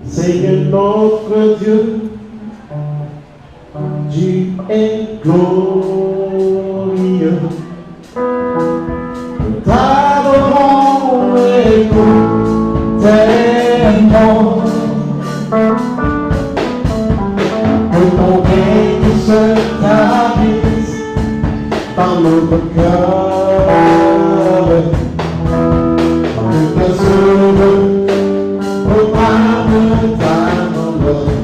Seigneur notre Dieu, tu es glorieux. Nous t'adorons et nous t'aimons. Que ton règne se tablisse dans notre cœur. Que ta source proclame ta gloire.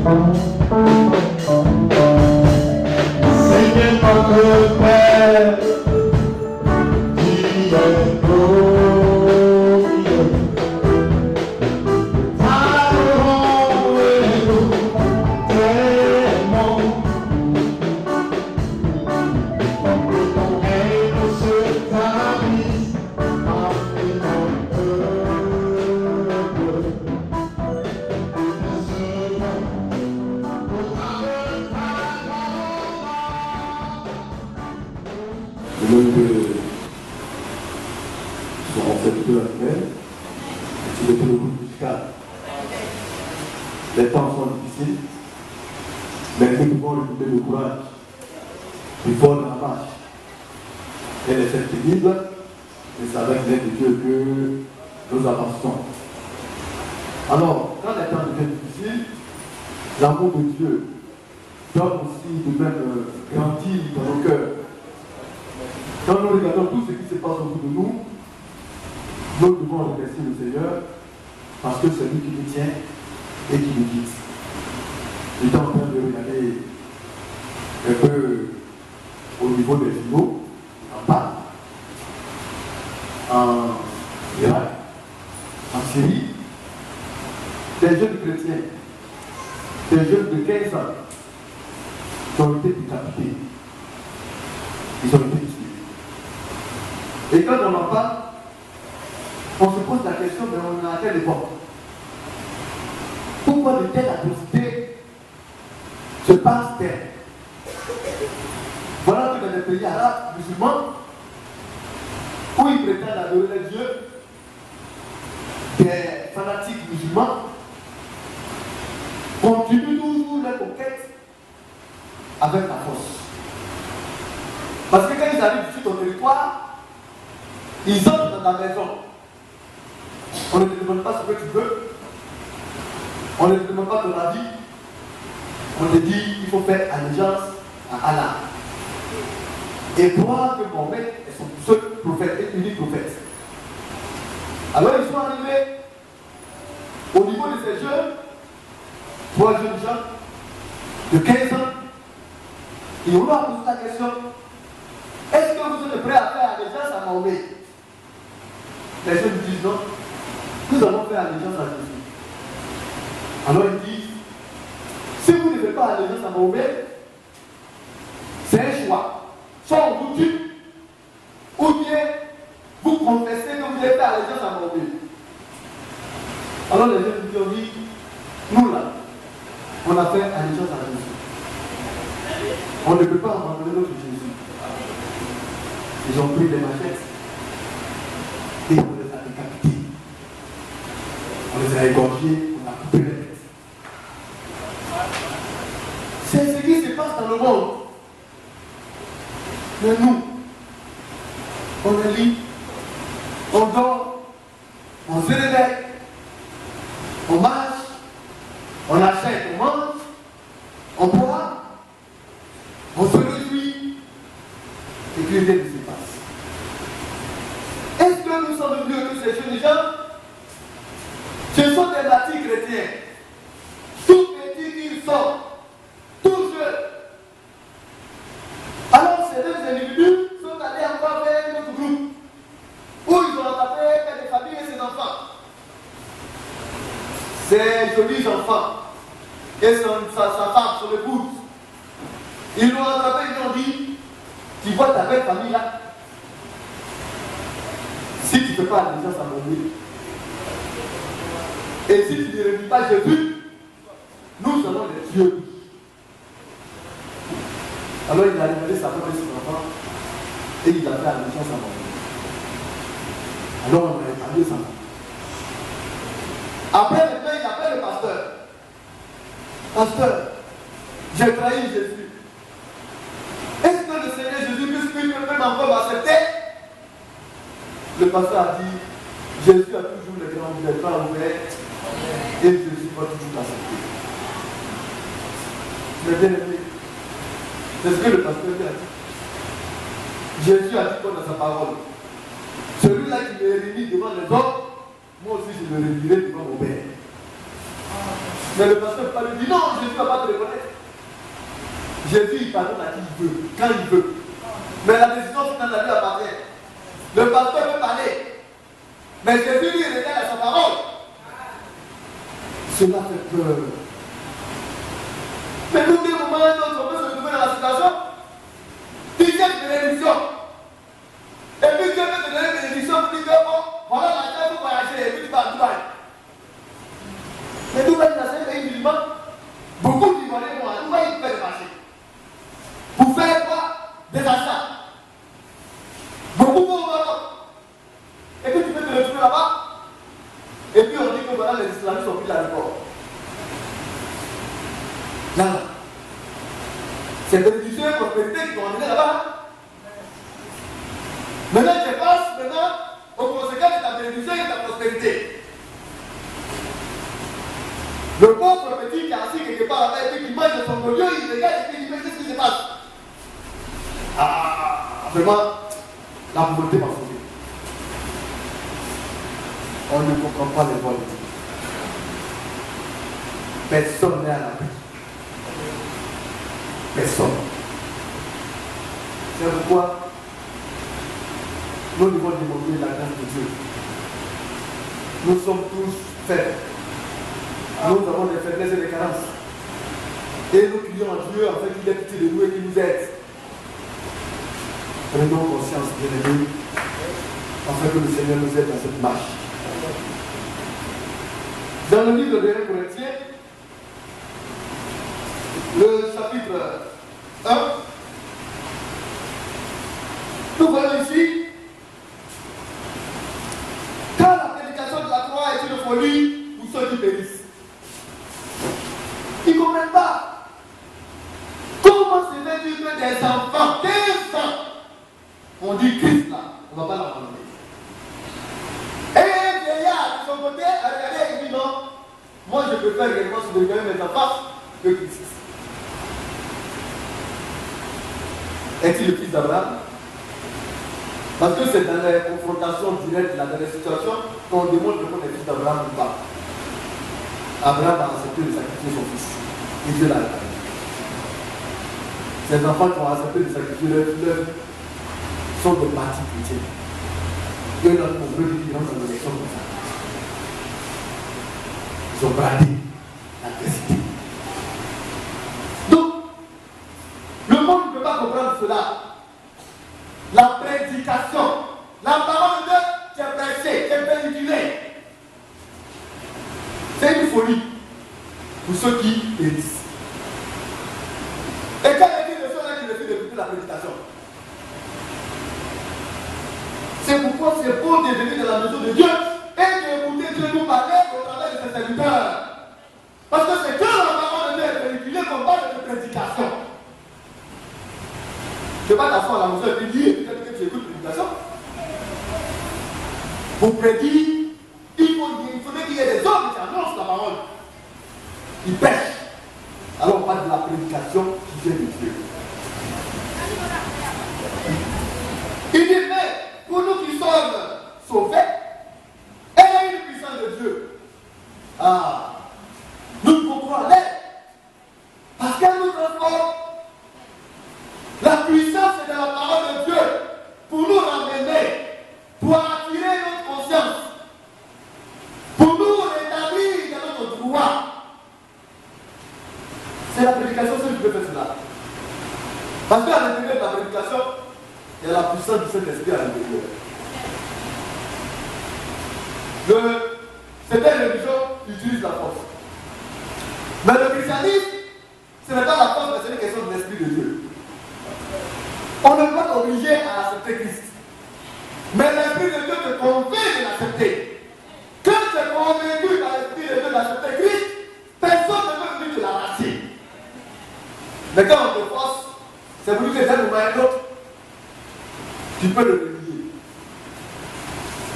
Seigneur notre Père, tu es glorieux. T'adorons et nous t'aimons. Que ton règne se tablisse parmi nos peuples. Le nom de son concept de la semaine, c'est le groupe musical. Les temps sont difficiles, mais nous devons retrouver le courage, il faut la marche. Elle est cette pénible, et c'est avec l'aide de Dieu que nous avançons. Alors, quand les temps deviennent difficiles, l'amour de Dieu doit aussi de même grandir dans nos cœurs. Quand nous regardons tout ce qui se passe autour de nous, nous devons remercier le Seigneur parce que c'est lui qui nous tient et qui nous guide. J'étais en train de regarder un peu au niveau des finaux, en Pâques, en Irak, en Syrie, des jeunes chrétiens, des jeunes de 15 ans qui ont été décapités. Ils ont été tués. Et quand on en parle, on se pose la question, mais on est à quelle époque? Pourquoi de telles atrocités se passent-elles? Voilà que dans les pays arabes, musulmans, où ils prétendent adorer Dieu, des fanatiques musulmans continuent toujours les conquêtes avec la force. Parce que quand ils arrivent sur ton territoire, ils entrent dans ta maison. On ne te demande pas ce que tu veux. On ne te demande pas ton avis. On te dit qu'il faut faire allégeance à Allah. Et croire que Mohamed est son seul prophète et unique prophète. Alors ils sont arrivés au niveau de ces jeunes, 3 jeunes gens de 15 ans. Ils ont posé la question: est-ce que vous êtes prêts à faire allégeance à Mohamed? Les jeunes disent non. Nous allons faire allégeance à Jésus. Alors ils disent: si vous ne faites pas allégeance à Mohamed, c'est un choix. Soit on vous tue, ou bien vous confessez que vous avez fait allégeance à Mohamed. Alors les jeunes ont dit: nous là, on a fait allégeance à Jésus. On ne peut pas abandonner notre Jésus. Ils ont pris des machettes et on les a décapités. On les a égorgés, on a coupé les têtes. C'est ce qui se passe dans le monde. Mais nous, on est libre, on dort, on se réveille, on marche, on achète, on mange, on boit, on se réjouit, et puis rien ne se passe. Est-ce que nous sommes mieux que ces jeunes gens? Ce sont des bâtis chrétiens. Tout petits qu'ils sont, tout jeunes. Alors ces deux individus sont allés encore vers notre groupe, où ils ont attrapé père de famille et ses enfants. Ces jolis enfants, et sa femme, son épouse. Ils l'ont attrapé, ils lui ont dit: tu vois ta belle famille là? Si tu ne fais pas allégeance à mon Dieu, et si tu ne réunis pas Jésus, nous allons les tuer. Alors il a demandé sa femme et ses enfants, et il a fait allégeance à mon Dieu. Alors on a établi ça. Après, maintenant, il appelle le pasteur. Pasteur, j'ai trahi Jésus. Est-ce que le Seigneur Jésus peut encore m'accepter? Le pasteur a dit, Jésus a toujours les bras ouverts et Jésus va toujours l'accepter. Mais bien aimé, c'est ce que le pasteur lui a dit. Jésus a dit quoi dans sa parole? Celui-là qui me réunit devant les hommes, moi aussi je me réunirai devant mon Père. Mais le pasteur ne peut pas lui dire non, Jésus ne va pas te reconnaître. Jésus il pardonne à qui il veut, quand il veut. Mais la décision finale lui appartient. Le pasteur peut parler. Mais Jésus lui regarde à sa parole. Cela fait peur. Mais nous, des moments on peut se retrouver dans la situation. Tu cherches une bénédiction. Et puis Dieu peut te donner une bénédiction pour dire que voilà la terre pour voyager. Et puis tu vas à Dubaï. Mais Dubaï, c'est un pays musulman. Beaucoup d'Ivoiriens vont à Dubaï pour faire des marchés. Pour faire quoi? Des achats. Beaucoup vont au Maroc. Et puis tu peux te retrouver là-bas. Et puis on dit que voilà, les islamistes ont pris l'aéroport. Là, c'est bénédiction et prospérité qui vont emmener là-bas. Maintenant, je passe maintenant aux conséquences de ta bénédiction et de ta prospérité. Le pauvre petit qui est assis quelque part là-bas et puis qui mange son goliot, il regarde et puis il dit mais qu'est-ce qui se passe? Ah, vraiment, la pauvreté m'a sauvé. On ne comprend pas les voies de Dieu. Personne n'est à l'abri. Personne. C'est pourquoi nous devons demander la grâce de Dieu. Nous sommes tous faibles. Nous avons des faiblesses et des carences. Et nous crions à Dieu afin qu'il ait pitié de nous et qu'il nous aide. Prenons conscience, bien-aimés, afin que le Seigneur nous aide dans cette marche. Dans le livre de 1 Corinthiens, le chapitre 1, nous voyons ici, quand la prédication de la croix est une folie pour ceux qui périssent. Ils ne comprennent pas. Comment se fait-il que des enfants, 15 ans, on dit Christ là, on ne va pas l'abandonner. Et un vieillard de son côté a regardé et dit non, moi je préfère réellement se regarder mes enfants que Christ. Est-il le fils d'Abraham? Parce que c'est dans les confrontations directes, dans les situations, qu'on démontre qu'on est fils d'Abraham ou pas. Abraham a accepté de sacrifier son fils. Et Dieu l'a réparé. Ces enfants qui ont accepté de sacrifier leur fleuve sont des partis chrétiens. Et notre pauvre qui rentre dans l'élection comme ça. Ils ont bradé l'adversité. Donc, le monde ne peut pas comprendre cela. La prédication, la parole de Dieu, c'est prêché, c'est véhiculé. C'est une folie pour ceux qui périssent. Et quand il dit de ceux-là qui refusent d'écouter la prédication, c'est pourquoi c'est beau de venir dans la maison de Dieu et d'écouter Dieu nous parler au travers de ses serviteurs. Parce que c'est que la parole de Dieu est véhiculée qu'on parle de prédication. Je ne vais pas t'asseoir à la maison et dire peut-être que tu écoutes la prédication. Pour prédire, il faudrait qu'il y ait des hommes qui annoncent la parole. Ils pêchent. Alors on parle de la prédication qui vient de Dieu. Il dit, mais pour nous qui sommes sauvés, et une puissance de Dieu. Ah, nous pouvons aller. Parce qu'elle nous transforme. La puissance est dans la parole de Dieu pour nous ramener, pour attirer notre conscience, pour nous rétablir dans notre droit. C'est la prédication seule qui peut faire cela. Parce qu'à l'intérieur de la prédication, il y a la puissance du Saint-Esprit à l'intérieur. Certaines religions utilisent la force. Mais le christianisme, ce n'est pas la force, mais c'est une question de l'Esprit de Dieu. On ne peut pas t'obliger à accepter Christ. Mais l'Esprit de Dieu te convainc de l'accepter. Quand tu es convaincu par l'Esprit de Dieu d'accepter Christ, personne ne peut venir te l'arracher. Mais quand on te force, c'est voulu que d'un moment à un autre, tu peux le relier.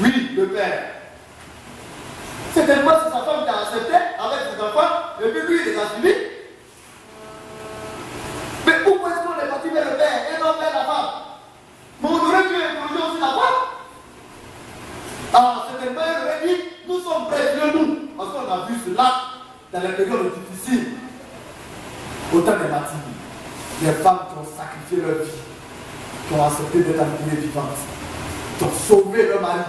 Oui, le père. C'est tellement c'est sa femme qui a accepté avec ses enfants, et puis lui, il les a suivis. Mais pourquoi est-ce qu'on est parti vers le père et non vers la femme? Mais on aurait pu introduire aussi la femme. Ah, c'est tellement il aurait dit, nous sommes prêts, nous. Parce qu'on a vu cela dans les périodes difficiles. Au temps des martyrs, les femmes qui ont sacrifié leur vie, qui ont accepté d'être enterrées vivantes, qui ont sauvé leur mari,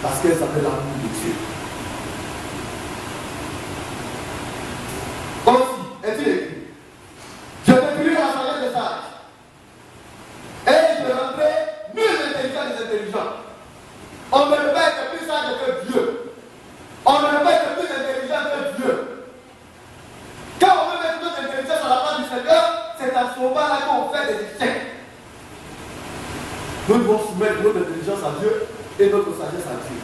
parce qu'elles avaient l'amour de Dieu. Aussi, est-il écrit, je vais prier la sagesse des sages, et je rendrai nul intelligent des intelligents. On ne peut pas être plus sage que Dieu. On ne peut pas être plus intelligent que Dieu. Quand on veut mettre notre intelligence à la place du Seigneur, c'est à ce moment-là qu'on fait des échecs. Nous devons soumettre notre intelligence à Dieu et notre sagesse à Dieu.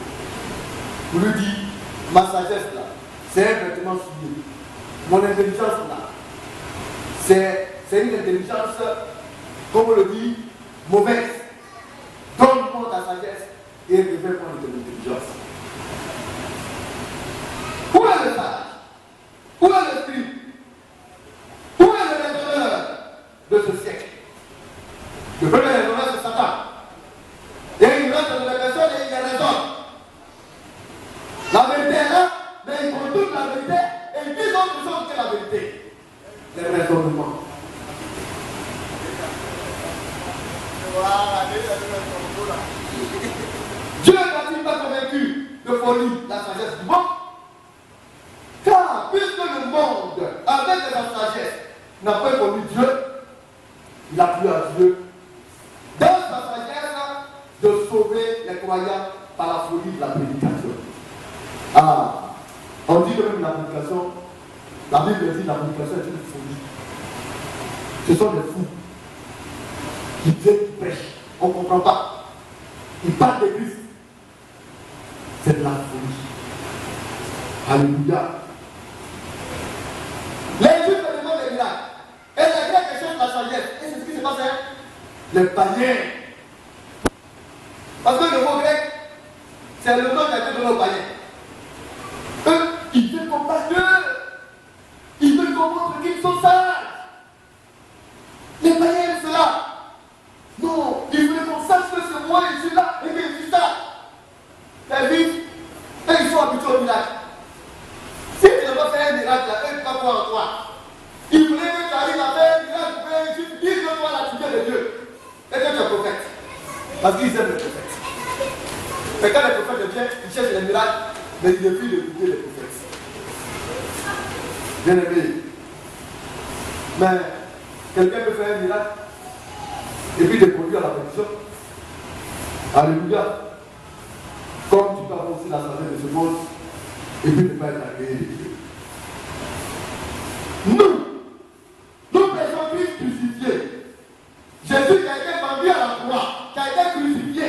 Vous lui dites, ma sagesse là, c'est un vêtement souillé. Mon intelligence là, c'est une intelligence, comme on le dit, mauvaise. Donne-moi ta sagesse et révèle-moi ton intelligence. Où est le sage? Où est l'esprit? Où est le raisonneur de ce siècle? Le premier raisonneur, c'est Satan. Et il reste de la personne et il raisonne. La vérité est là, mais il contourne la vérité et il dit autre chose que la vérité. Les raisonnements. Dieu n'a-t-il pas convaincu de folie la sagesse du monde? Car puisque le monde, avec sa sagesse, n'a pas connu Dieu, il a plu à Dieu, dans sa sagesse, de sauver les croyants par la folie de la prédication. Ah, on dit que même la prédication, la Bible dit que la prédication est une folie. Ce sont des fous qui viennent, qui prêchent. On ne comprend pas. Ils parlent de Christ. C'est de la folie. Alléluia. Les Juifs demandent des miracles. Et les Grecs cherchent la sagesse. Et c'est ce qui se passe, hein? Les païens. Parce que le mot grec, c'est le nom qui a été donné aux païens. Eux, ils veulent combattre Dieu. Ils veulent qu'on montre qu'ils sont sages. Les païens aiment cela. Non, ils voulaient qu'on sache que c'est moi, je suis là, et que je suis sage. Les Juifs, eux, ils sont habitués au miracle. Si tu ne vas pas faire un miracle, eux, ils ne vont pas croire en toi. Ils voulaient que tu arrives à faire un miracle, tu dis que toi, la figure de Dieu. Et que tu es prophète. Parce qu'ils aiment les prophètes. Mais quand les prophètes viennent, ils cherchent les miracles, mais ils refusent d'écouter les prophètes. Bien aimé. Mais quelqu'un peut faire un miracle et puis te conduire à la perdition. Alléluia. Comme tu peux avoir aussi la sagesse de ce monde et puis ne pas être agréé de Dieu. Nous prêchons Christ crucifié. Jésus qui a été pendu à la croix, qui a été crucifié.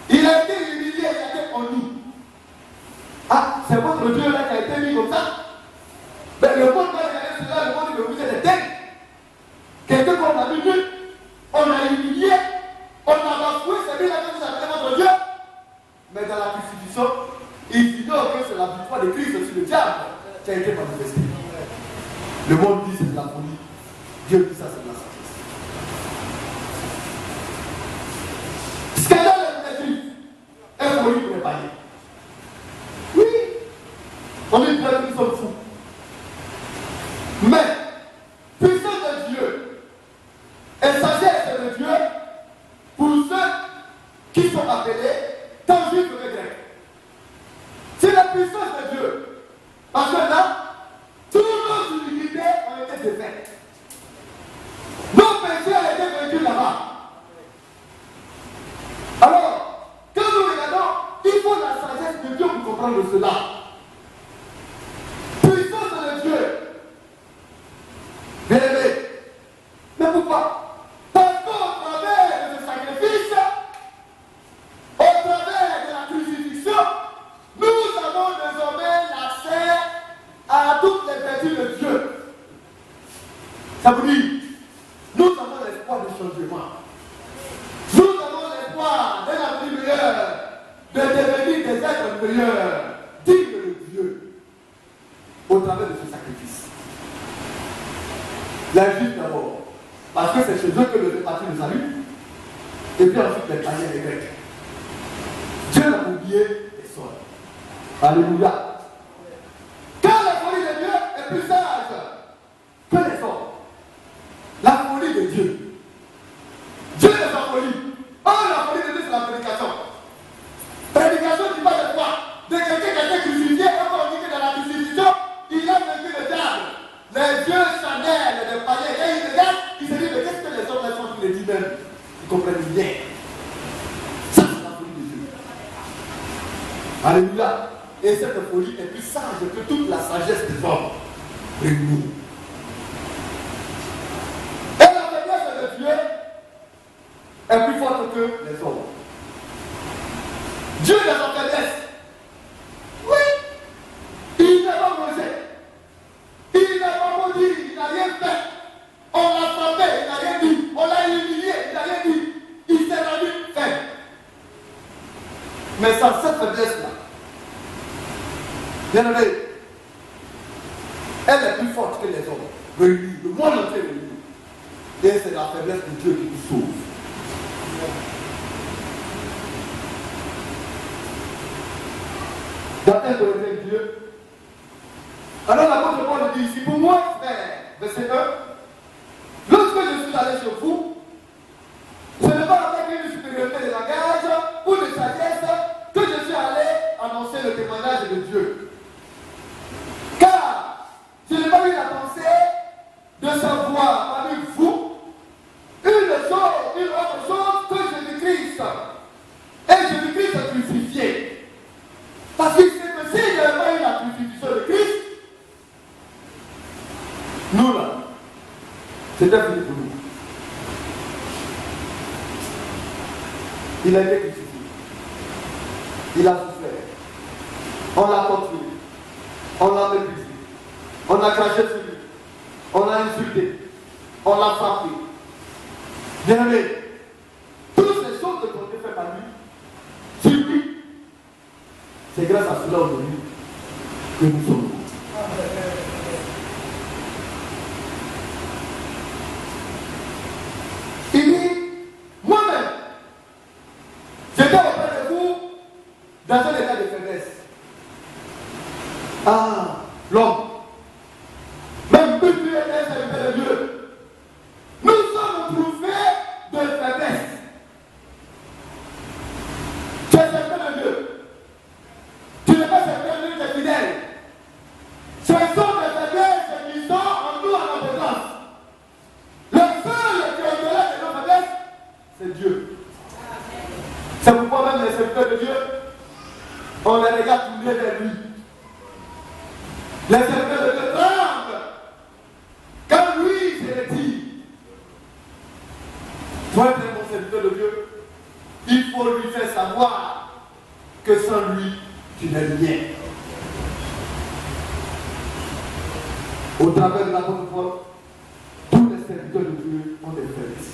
Il a été humilié, il a été connu. Ah, c'est votre Dieu là qui a été mis comme ça. Mais le monde va regarder cela, le monde de vous êtes des têtes. Quelqu'un qu'on a vu, on a humilié, on a bafoué, c'est lui là que vous appelez votre Dieu. Mais dans la crucifixion, il ignore que c'est la victoire de Christ sur le diable qui a été manifestée. Le monde dit c'est de la folie. Dieu dit ça c'est de la sagesse. Scandale de Jésus est folie pour les païens. Oui, on dit que nous sommes fous. Mais puissance de Dieu et sagesse de Dieu pour ceux qui sont appelés tant juifs que grecs. C'est la puissance de Dieu. Parce que là, toutes nos humilités ont été défaites. Nos péchés ont été vaincus là-bas. Alors, quand nous regardons, il faut la sagesse de Dieu pour comprendre cela. Puissance de Dieu. Ça veut dire, nous avons l'espoir de changement. Nous avons l'espoir d'un avenir meilleur, de devenir des êtres meilleurs, dignes de Dieu, au travers de ce sacrifice. Les Juifs d'abord, parce que c'est chez eux que le parti le salut, et puis ensuite les païens, les Grecs. Dieu n'a oublié les sols. Alléluia. Car la folie de Dieu est plus sage que les hommes. La folie de Dieu. Dieu est sa folie. Or, la folie de Dieu, c'est la prédication. Prédication qui parle de quoi? De quelqu'un qui a été crucifié, et on dit que dans la crucifixion, il a vaincu le diable. Les dieux charnels des païens, et ils regardent, ils se disent, mais qu'est-ce que les hommes font tous les dix mêmes? Ils comprennent bien. Ça, c'est la folie de Dieu. Alléluia. Et cette folie est plus sage que toute la sagesse des hommes réunis. Et la faiblesse de Dieu est plus forte que les hommes. Dieu est en faiblesse. Oui. Il n'a pas mangé. Il n'a pas maudit. Il n'a rien fait. On l'a frappé. Il n'a rien dit. On l'a humilié. Il n'a rien dit. Il s'est rendu faible. Mais sans cette faiblesse-là, bien aimé, elle est plus forte que les hommes réunis, le monde entier réuni. Et c'est la faiblesse de Dieu qui nous sauve. Dans 1 Corinthiens Dieu. Alors l'apôtre Paul dit ici, pour moi, frère, verset 1, lorsque je suis allé sur vous, ce n'est pas avec une supériorité de langage ou de sagesse que je suis allé annoncer le témoignage de Dieu. Car je n'ai pas eu la pensée de savoir parmi vous une autre chose que Jésus-Christ. Et Jésus-Christ crucifié. Parce que c'est que s'il n'y avait pas eu la crucifixion de Christ, nous là, c'était fini pour nous. Il a été crucifié. Il a souffert. On l'a torturé. On l'a méprisé. On a craché sur lui. On l'a insulté. On l'a frappé. Bien aimé, toutes ces choses que ont été faites par lui, sur lui, c'est grâce à cela aujourd'hui que nous sommes. Il dit, moi-même, j'étais auprès de vous dans un état de faiblesse. Ah, l'homme, même plus tu es un serviteur de Dieu, nous sommes trouvés de faiblesse. Tu es serviteur de Dieu. Tu n'es pas serviteur de Dieu, tu es fidèle. Ce sont des faiblesses qui sont en nous en abondance. Le seul qui est au-delà de nos faiblesses, c'est Dieu. C'est pourquoi même les serviteurs de Dieu, on les regarde tourner vers lui. Les serviteurs de Dieu tremblent quand lui se le dit. Pour être un bon serviteur de Dieu, il faut lui faire savoir que sans lui, tu n'es rien. Au travers de l'apôtre Paul, tous les serviteurs de Dieu ont des faiblesses.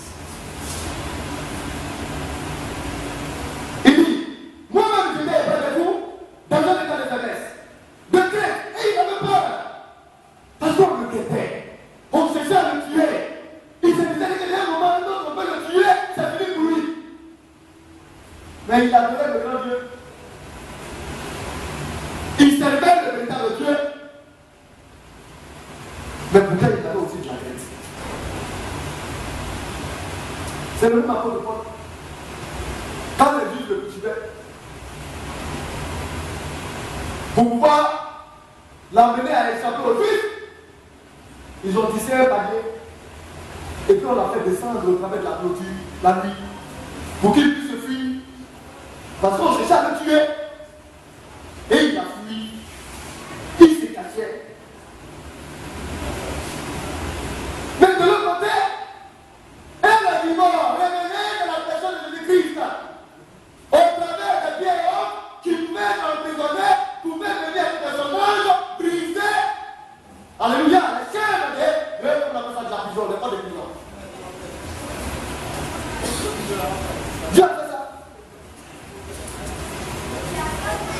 Il dit, moi-même j'étais auprès de vous dans un état de faiblesse, de crainte, et il avait peur. Parce qu'on le guettait, on cherchait à le tuer. Il se disait qu'il y a un moment où on peut le tuer, ça finit pour lui. Mais il adorait le grand Dieu. Il servait le véritable Dieu. Mais pourtant, il avait aussi de la crainte. C'est le même apôtre Paul. Quand les Juifs le cultivaient, pour pouvoir l'emmener à échapper aux Juifs, ils ont tissé un panier et puis on l'a fait descendre au travers de la clôture la nuit pour qu'il puisse se fuir. Parce qu'on cherchait à le tuer. Et il a fui. Il s'est caché. Mais de l'autre côté, elle a dit mort, révélée de la personne de Jésus-Christ. Au travers des vieilles hommes qui pouvaient emprisonner, pouvaient venir avec des sondages, briser. Alléluia, les chaînes, on appelle ça de la prison,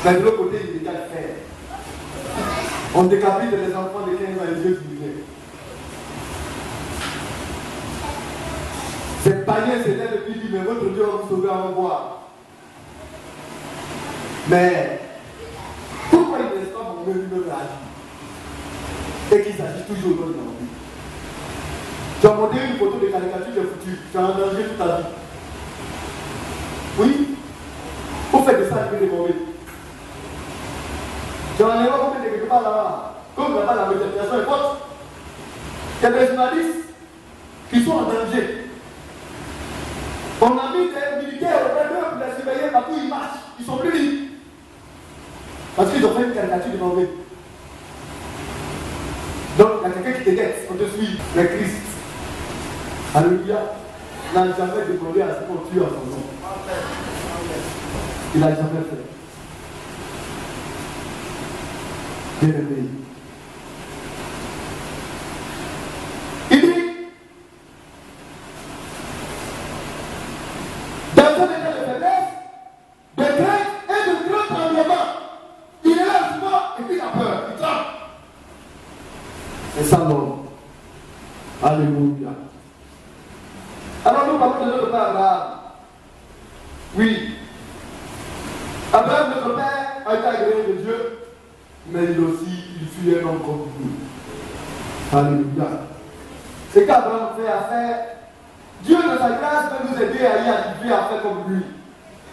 Mais de l'autre côté, il est qu'à faire. On décapite les enfants de 15 ans et Dieu vivait. Ces païens s'étaient depuis dit, mais votre Dieu va vous sauver à voir. Mais pourquoi il ne laisse pas mourir lui-même la vie et qu'il s'agit toujours de notre vie? Tu as monté une photo de caricature de futur, tu as engagé toute ta vie. Oui, vous faites de ça un peu de mauvais. J'en ai pas compris de quelque part là-bas. Comme là-bas, la médiation est forte. Il y a des journalistes qui sont en danger. On a mis des militaires auprès d'eux pour les surveiller partout où ils marchent. Ils sont plus libres. Parce qu'ils ont fait une caricature de mauvais. Donc, il y a quelqu'un qui te guette, on te suit, le Christ. Alléluia. Il n'a jamais demandé à ce qu'on tue à son nom. Il n'a jamais fait. Bien-aimé. Il dit, dans un état de faiblesse, de crainte et de grand tremblement, il est là souvent et puis il a peur, il tremble. Et ça non. Alléluia. Alors nous parlons de notre père Abraham. Oui. Abraham, notre père, a été agréé de Dieu, mais il aussi, il fut un homme comme nous. Alléluia. Ce qu'Abraham fait à faire, Dieu de sa grâce va nous aider à y arriver à faire comme lui.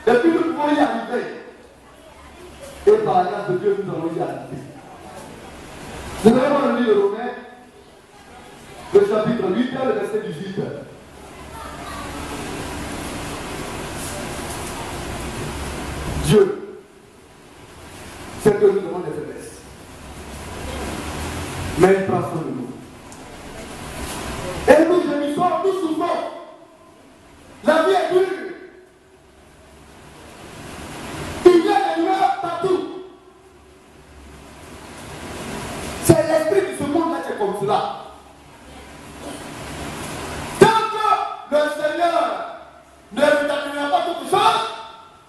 Et puis nous pouvons y arriver. Et par la grâce de Dieu, nous allons y arriver. Nous allons lire le Romains, le chapitre 8, le verset 18. Dieu, c'est que nous avons des faiblesses. Mais il prend soin de nous. Et nous gémissons, nous souffrons. La vie est dure. Il y a des douleurs partout. C'est l'esprit de ce monde-là qui est comme cela. Tant que le Seigneur ne vous terminera pas toute chose,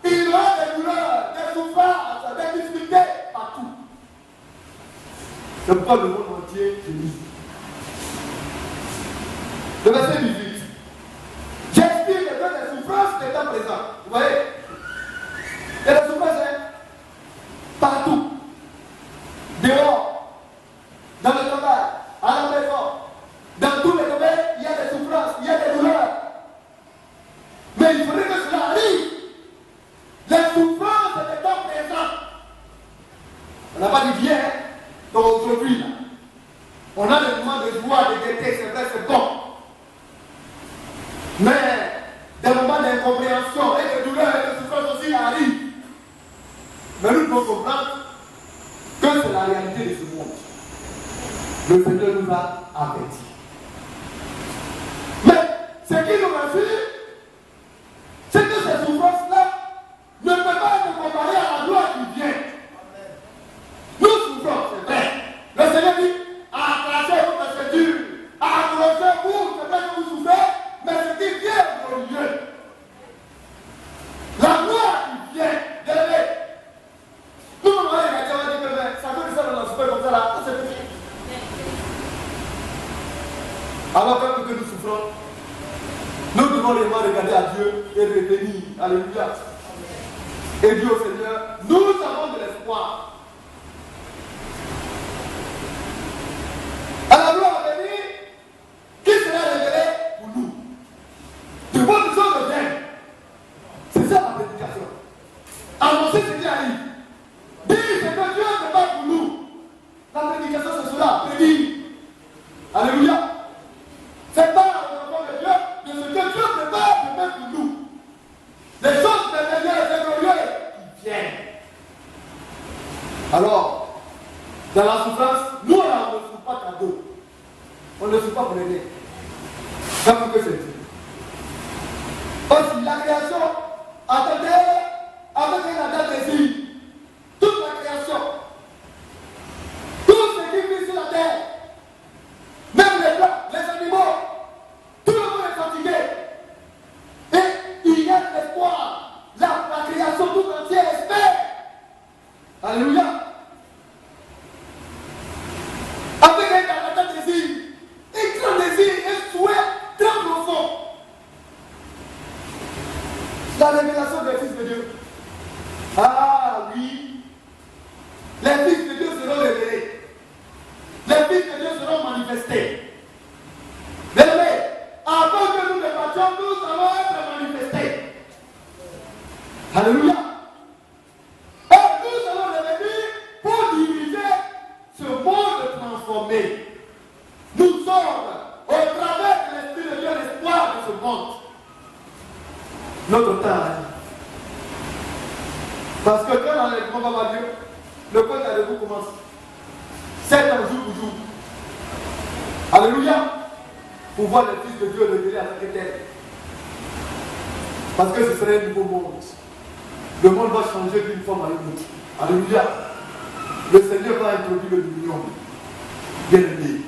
il y aura des douleurs, des souffrances, des difficultés partout. C'est pourquoi le monde entier gémit. Le verset 18. J'explique que des souffrances des temps présents. Vous voyez? Il y a des souffrances partout. Dehors, dans le travail, à la maison, dans tous les domaines, il y a des souffrances, il y a des douleurs. Mais il faudrait que cela arrive. Les souffrances des temps présents. On n'a pas dit bien, donc aujourd'hui, là. On a des moments de joie, de gaieté, c'est vrai, c'est bon. Mais des moments d'incompréhension et de douleur et de souffrance aussi arrivent. Mais nous devons comprendre que c'est la réalité de ce monde. Le Seigneur nous a avertis. Mais ce qui nous rassure, c'est que ces souffrances-là ne peuvent pas être comparées à la gloire qui vient. Nous souffrons, c'est vrai. Le Seigneur dit, accrochez-vous parce que c'est dur. Accrochez-vous, c'est vrai que vous souffrez, mais ce qui vient au lieu. La gloire qui vient, déléguée. Nous, on va regarder, on va dire que ça veut ça dans la souffrance comme ça là, c'est petit. Alors que nous souffrons, nous devons vraiment regarder à Dieu et revenir. Alléluia. Et dire au Seigneur, nous avons de l'espoir. À la gloire à venir, qui sera révélé pour nous? De bonnes choses viennent. C'est ça la prédication. Annoncer ce qui arrive. Dire ce que Dieu ne fait pas pour nous. La prédication c'est cela. Prédire. Alléluia. C'est pas la parole de Dieu de ce que Dieu prépare de faire pour nous. Les choses merveilleuses et glorieuses qui viennent. Alors, dans la souffrance, nous là, on ne souffre pas cadeau. On ne souffre pas pour l'aider. Comme que c'est dit. Aussi, la création attendait avec un ardent désir. Toute la création. Tout ce qui vit sur la terre. Même les blancs, les animaux. Tout le monde est fatigué. Et il y a de l'espoir. La création tout entière espère transformés. Nous sommes, au travers de l'Esprit de Dieu, l'espoir de ce monde. Notre temps arrive. Parce que quand l'enlèvement va avoir lieu, le compte à rebours commence. 7 ans jour pour jour. Alléluia. Pour voir le Fils de Dieu révélé à chaque terre. Parce que ce serait un nouveau monde. Le monde va changer d'une forme à une autre. Alléluia. Le Seigneur va introduire l'union. Bien-aimé.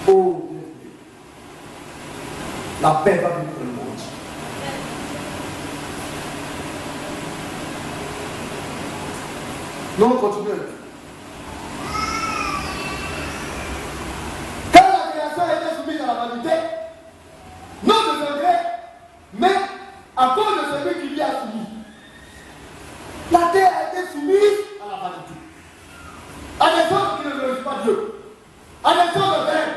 Oh, bien-aimé. La paix va venir dans le monde. Nous continuons. Quand la création était soumise à la vanité, non de regret, mais à cause de celui qui lui a soumis, la terre a été soumise à la vanité. À des gens qui ne glorifient pas Dieu. À des gens de vain.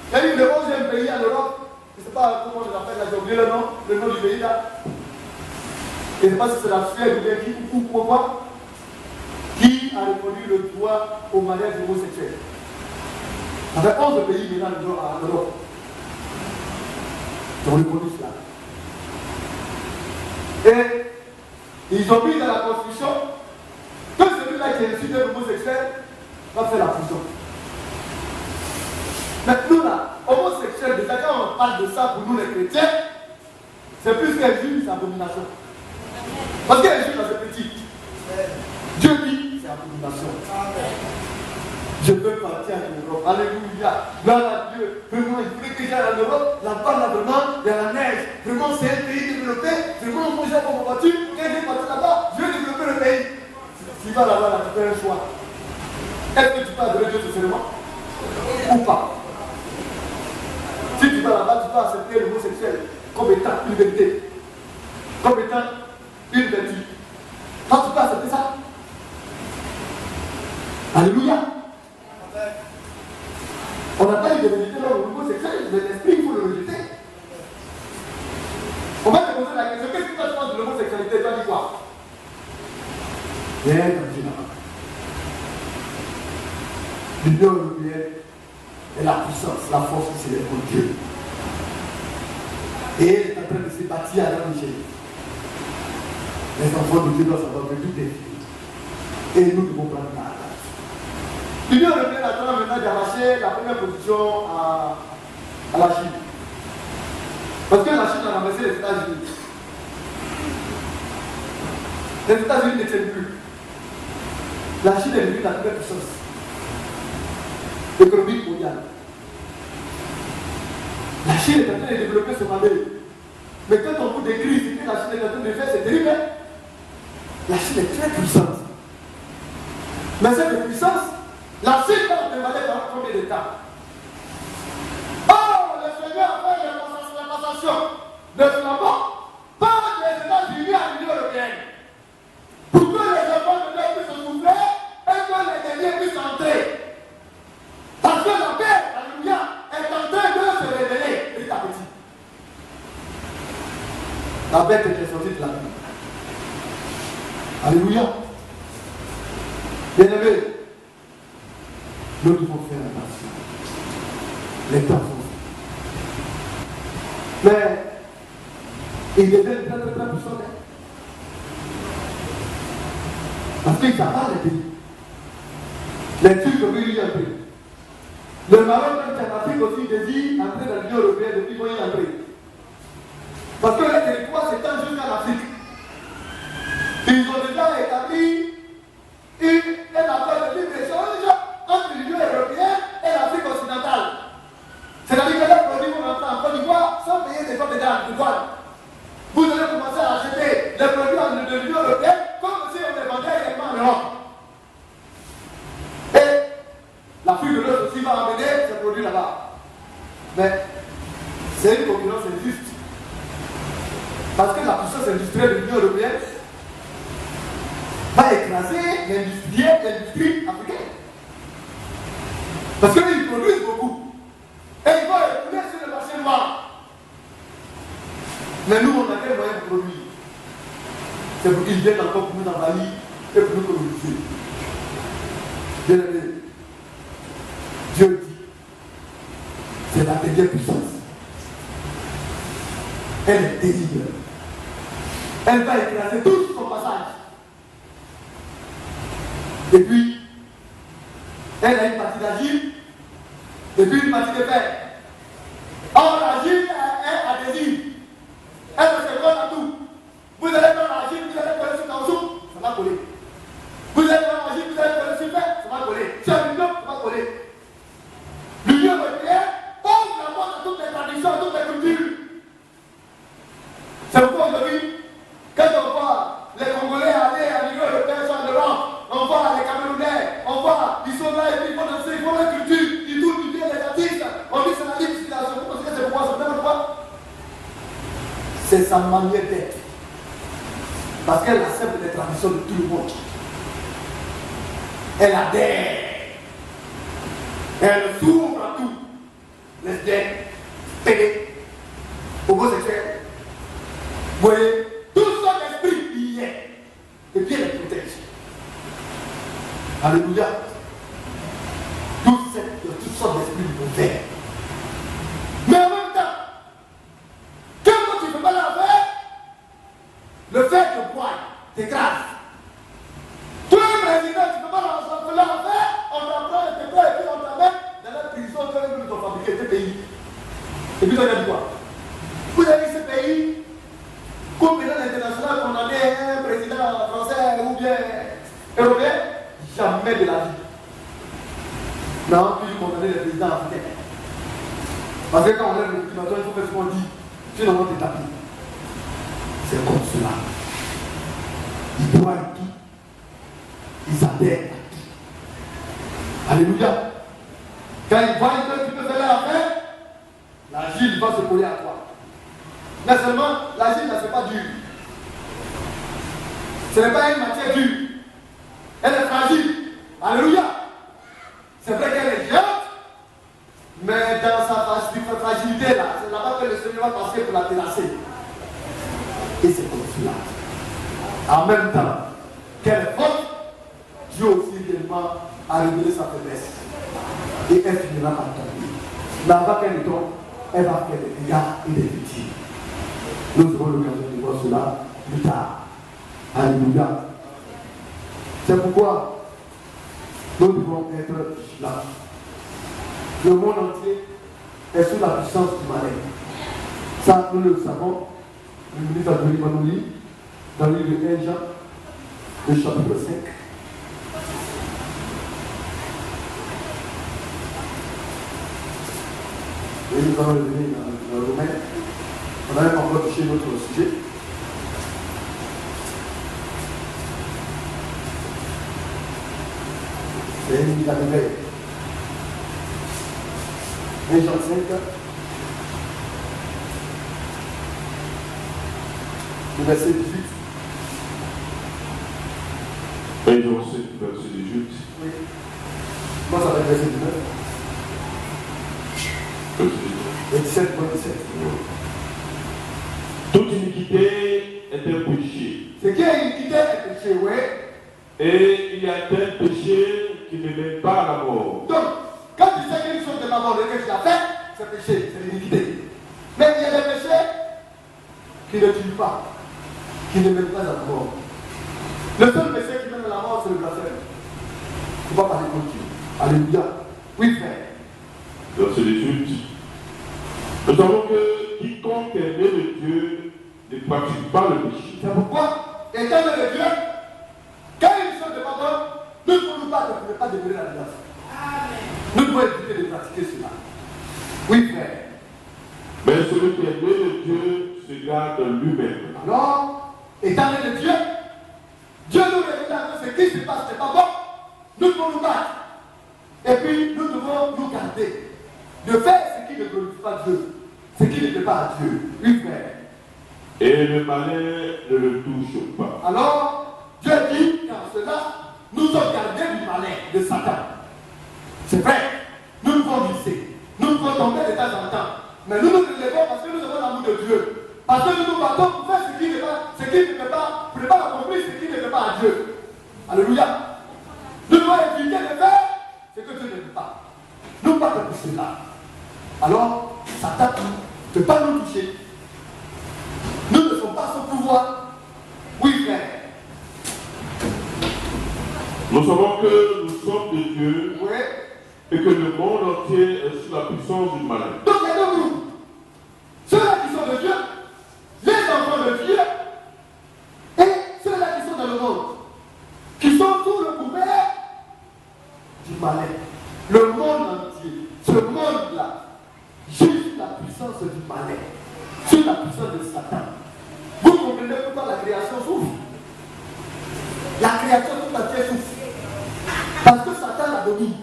Il y a eu le 11e pays en Europe. Je ne sais pas comment on l'appelle là, j'ai oublié le nom du pays là. Je ne sais pas si c'est la Suède ou bien qui ou pourquoi. Qui a reconnu le droit au mariage homosexuel. Ça fait 11 pays maintenant en Europe. Ils ont reconnu cela. Et ils ont mis dans la Constitution que celui-là qui est issu d'un homosexuel va faire la prison. Maintenant, là, homosexuel, déjà quand on parle de ça pour nous les chrétiens, c'est plus qu'injure, c'est abomination. Parce qu'injure, c'est petit. Dieu dit, c'est abomination. Je veux partir en Europe. Alléluia. Gloire à Dieu. Vraiment, il voulait que j'aille en Europe. Là-bas, là, vraiment, il y a la neige. Vraiment, c'est un pays développé. Vraiment, moi, j'ai mon voiture. Quand je vais partir là-bas, je vais développer le pays. Si tu vas là-bas, là, tu fais un choix. Est-ce que tu peux adorer Dieu sincèrement ou pas? Si tu vas là-bas, tu vas accepter l'homosexuel comme étant une vérité. Comme étant une vertu. Quand tu peux accepter ça? Alléluia. On n'a pas eu de vérité dans l'homosexuel, mais l'esprit, il faut le rejeter. On va te poser la question, qu'est-ce que tu penses de l'homosexualité? Tu vas dire quoi? Bien, comme tu l'as. L'Union européenne est la puissance, la force qui s'élève contre Dieu. Et elle est en train de se bâtir à grande échelle. Les enfants de Dieu doivent savoir que tout est fini. Et nous devons prendre part. L'Union européenne a tendance maintenant d'arracher la première position à la Chine. Parce que la Chine a ramassé les États-Unis. Les États-Unis ne tiennent plus. La Chine est devenue la première puissance économique mondiale. La Chine est en train de développer son modèle. Mais quand on vous décrit ce que la Chine est en train de faire, c'est terrible. La Chine est très puissante. Mais cette puissance, la Chine va demander dans combien de temps? Oh, le Seigneur a fait la passation de flambeau par les États-Unis à l'Union européenne. Pour que les enfants de Dieu puissent se souffler et que les derniers puissent entrer. Parce que la paix, alléluia, est en train de se révéler petit à petit. La bête est sortie de la vie. Alléluia. Bien-aimés, nous devons faire attention. Les temps sont faits. Mais ils deviennent très puissants. Parce qu'ils avalent les pays. Les Turcs ont eu un peu. Le Maroc, quand en Afrique aussi, désire entrer dans l'Union européenne, depuis qu'ils vont y entrer. Parce que les territoires s'étendent jusqu'à l'Afrique. Ils ont déjà établi un accord de libre-échange entre l'Union européenne et l'Afrique occidentale. C'est-à-dire que les produits vont entrer en Côte d'Ivoire sans payer des droits de douane. Vous allez commencer à acheter les produits de l'Union européenne comme si on les vendait également en Europe. Et l'Afrique de l'Ouest aussi va amener ces produits là-bas. Mais c'est une concurrence injuste. Parce que la puissance industrielle de l'Union européenne va écraser l'industrie africaine. Parce qu'ils produisent beaucoup. Et ils vont retourner sur le marché noir. Mais nous, on a quel moyen de produire? C'est pour qu'ils viennent encore pour nous envahir et pour nous coloniser. Bien aimé, devient puissance. Elle est terrible. Elle va écraser tout son passage. Et puis, elle a une partie d'agile, et puis une partie de fer. Or, l'agile est adhésive. Elle ne se colle à tout. Vous allez dans l'agile, vous allez coller sur ton soupe, ça va coller. Vous allez dans l'agile, vous allez coller sur fer, ça va coller. Sur l'union, ça va coller. L'union européenne ouvre la porte à toutes les traditions, à toutes les cultures. C'est pourquoi aujourd'hui, quand on voit les Congolais aller à l'Union européenne, soit en Europe, on voit les Camerounais, on voit, ils sont là et puis ils font danser, ils font leur culture, ils tournent du bien les artistes, on dit c'est la libre citation, parce que c'est pourquoi, c'est pourquoi. C'est sa manière d'être. Parce qu'elle accepte les traditions de tout le monde. Elle adhère. Elle s'ouvre à tout. Lesbienne, PD, homosexuel. Vous voyez, tout son esprit y est. Et puis elle les protège. Alléluia. Toutes sortes d'esprits mauvais. Mais en même temps, quand tu ne peux pas la faire, le fait de boire t'écrase. Toi, le président, tu ne peux pas la faire, on t'apprend et puis on t'amène dans la prison que nous avons fabriqué ce pays. Et puis on a dit quoi? Vous avez ce pays, comme dans l'international condamné un président français ou bien européen, jamais de la vie. Non, puis condamner les présidents africains. Parce que quand on lève le documentation, il faut faire ce qu'on dit. Sinon, on t'établit. C'est comme cela. Ils boivent tout. Ils adhèrent à tout. Alléluia. Quand ils voient que tu peux faire l'affaire, l'agile va se coller à toi. Mais seulement, l'agile, ce n'est pas dur. Ce n'est pas une matière dure. Elle est fragile. Alléluia. C'est vrai qu'elle est géante, mais dans sa fragilité là, c'est là-bas que le Seigneur va passer pour la terrasser. Et c'est comme cela. En même temps qu'elle est forte, Dieu aussi également a révélé sa faiblesse. Et elle finira par tomber. Là-bas qu'elle tombe, elle va faire des dégâts et des victimes. Nous aurons l'occasion de voir cela plus tard. Alléluia. C'est pourquoi nous devons être vigilants. Le monde entier est sous la puissance du malin. Ça, nous le savons. Le ministre Adolphe Manouli, dans le livre de 1 Jean, le chapitre 5. Et nous allons revenir dans le domaine. On a même encore touché notre sujet. C'est une mise à l'éveil. 1 Jean 5. Le verset 18. 1 Jean 5, verset 18. Oui. Moi, ça va être verset 19. Et 17, moi 17. Toute iniquité est un péché. Ce qui est iniquité est péché, oui. Et il y a un péché qui ne mène pas à la mort. Donc, quand tu sais quelque chose de ma mort et que tu l'as fait, c'est péché, c'est l'iniquité. Mais il y a des péchés qui ne tuent pas, qui ne mènent pas à la mort. Le seul péché qui mène à la mort, c'est le blasphème. Il ne faut pas parler contre Dieu. Alléluia. Oui, frère. Verset 18. Nous savons que quiconque est né de Dieu ne pratique pas le péché. C'est pourquoi, étant né de Dieu, quand il y a une chose de pardon, nous ne pouvons pas demeurer la grâce. Nous devons éviter de pratiquer cela. Oui, frère. Mais celui qui est né de Dieu se garde lui-même. Alors, étant né de Dieu, Dieu nous révèle ce qui se passe, c'est pas bon. Nous devons nous battre. Et puis, nous devons nous garder de faire ce qui ne glorifie pas Dieu, ce qui ne plaît pas à Dieu. Oui, frère. Et le malin ne le touche pas. Alors, Dieu dit qu'en cela, nous sommes gardés du malin, de Satan. C'est vrai, nous devons glisser, nous devons tomber de temps en temps. Mais nous nous relevons parce que nous avons l'amour de Dieu. Parce que nous nous battons pour faire ce qui ne peut pas accomplir ce qui ne fait pas à Dieu. Alléluia. Nous devons éviter de faire ce que Dieu ne veut pas. Nous battons pour cela. Alors, Satan ne peut pas nous toucher. Nous ne sommes pas son pouvoir. Oui, frère. Nous savons que nous sommes de Dieu, Oui. et que le monde entier est sous la puissance du malin. Donc il y a deux groupes. Ceux-là qui sont de Dieu, les enfants de Dieu, et ceux-là qui sont dans le monde, qui sont sous le couvert du malin. Le monde entier, ce monde-là, juste la puissance du malin, sous la puissance de Satan. Vous comprenez pourquoi la création souffre? La création tout entière souffre. Parce que Satan la domine.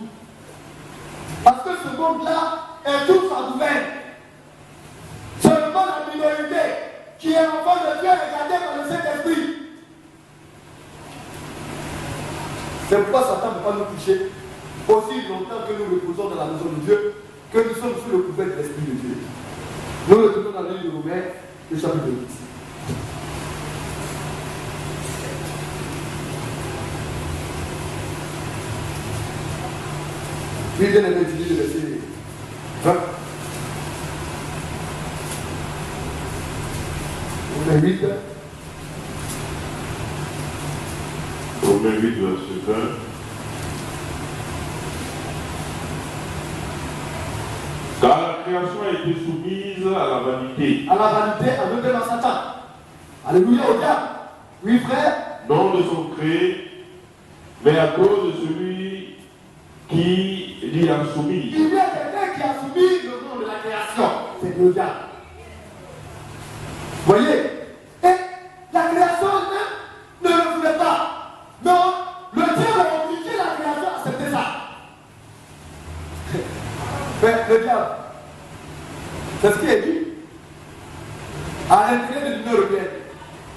Parce que ce monde-là est tout sa gouverne. Seulement la minorité qui est enfant de Dieu est gardée par le Saint-Esprit. C'est pourquoi Satan ne peut pas nous toucher aussi longtemps que nous reposons dans la maison de Dieu, que nous sommes sous le couvert de l'Esprit de Dieu. Nous le tenons dans le livre de Romains, le chapitre 8. Puis bien aimé, tu lis le verset 20. Romains 8. Romains 8, verset 20. Car la création a été soumise à la vanité. À la vanité, à notre dans Satan. Alléluia au diable. Oui, frère. Non de son gré, mais à cause de celui qui l'y a soumis. Il y a quelqu'un qui a soumis le nom de la création. C'est le diable. Voyez. Et la création ne le voulait pas. Non, le diable a obligé la création à accepter ça. Mais le diable, c'est ce qui est dit à l'intérieur de l'Union européenne,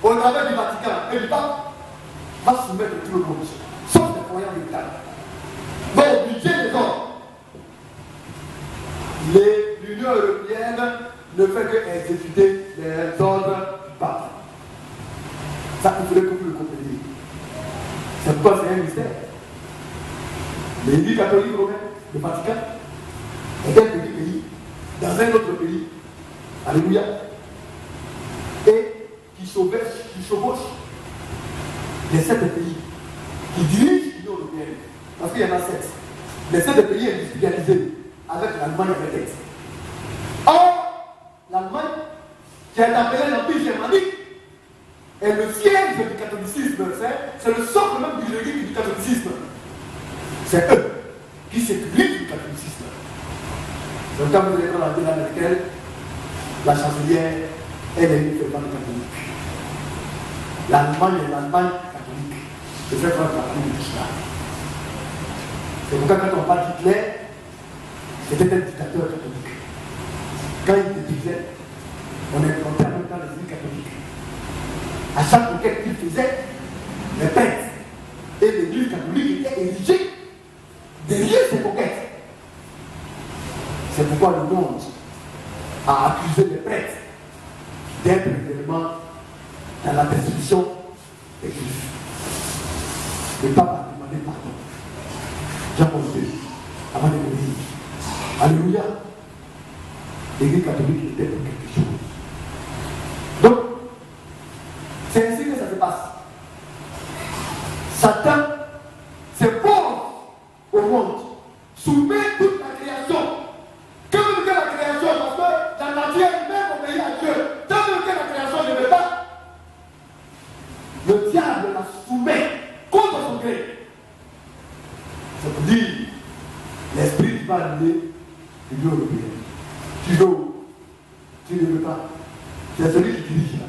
au travers du Vatican et du pape, va soumettre tout le monde, sauf les croyants militaires. Va obliger les hommes. L'Union européenne ne fait que exécuter les ordres du pape. Ça, il faudrait que vous le compreniez. C'est pourquoi c'est un mystère. L'Église catholique romaine, le Vatican, est un petit pays, dans un autre pays. Alléluia. Et qui chevauche les 7 pays qui dirigent l'Union européenne. Parce qu'il y en a 7. Les 7 pays industrialisés avec l'Allemagne à la tête. Or, l'Allemagne, qui est appelée l'Empire germanique, est le siège du catholicisme. C'est le socle même biologique du catholicisme. C'est eux qui sécurisent le catholicisme. Donc, quand vous allez dans la ville américaine, la chancelière, elle est une fervente catholique. L'Allemagne est l'Allemagne catholique. C'est très fort la République d'Israël. C'est pourquoi quand on parle d'Hitler, c'était un dictateur catholique. Quand il disait, on est en même temps les églises catholiques. À chaque conquête qu'il faisait, les prêtres et l'église catholique étaient érigés derrière ces conquêtes. C'est pourquoi le monde a accusé les prêtres d'être réellement dans la destruction des Juifs. Le pape a demandé pardon. Jean-Paul II, avant de mourir. Alléluia. L'église catholique était pour quelque chose. Donc, c'est ainsi que ça se passe. Satan s'impose au monde, soumet toute la création. Que veut dire la création? Parce que la nature elle-même obéit à Dieu. Tant que la création ne veut pas, le diable la soumet contre son gré. Ça veut dire, l'esprit va aller l'Union européenne. Tu veux, tu ne veux pas. C'est celui qui dirige là,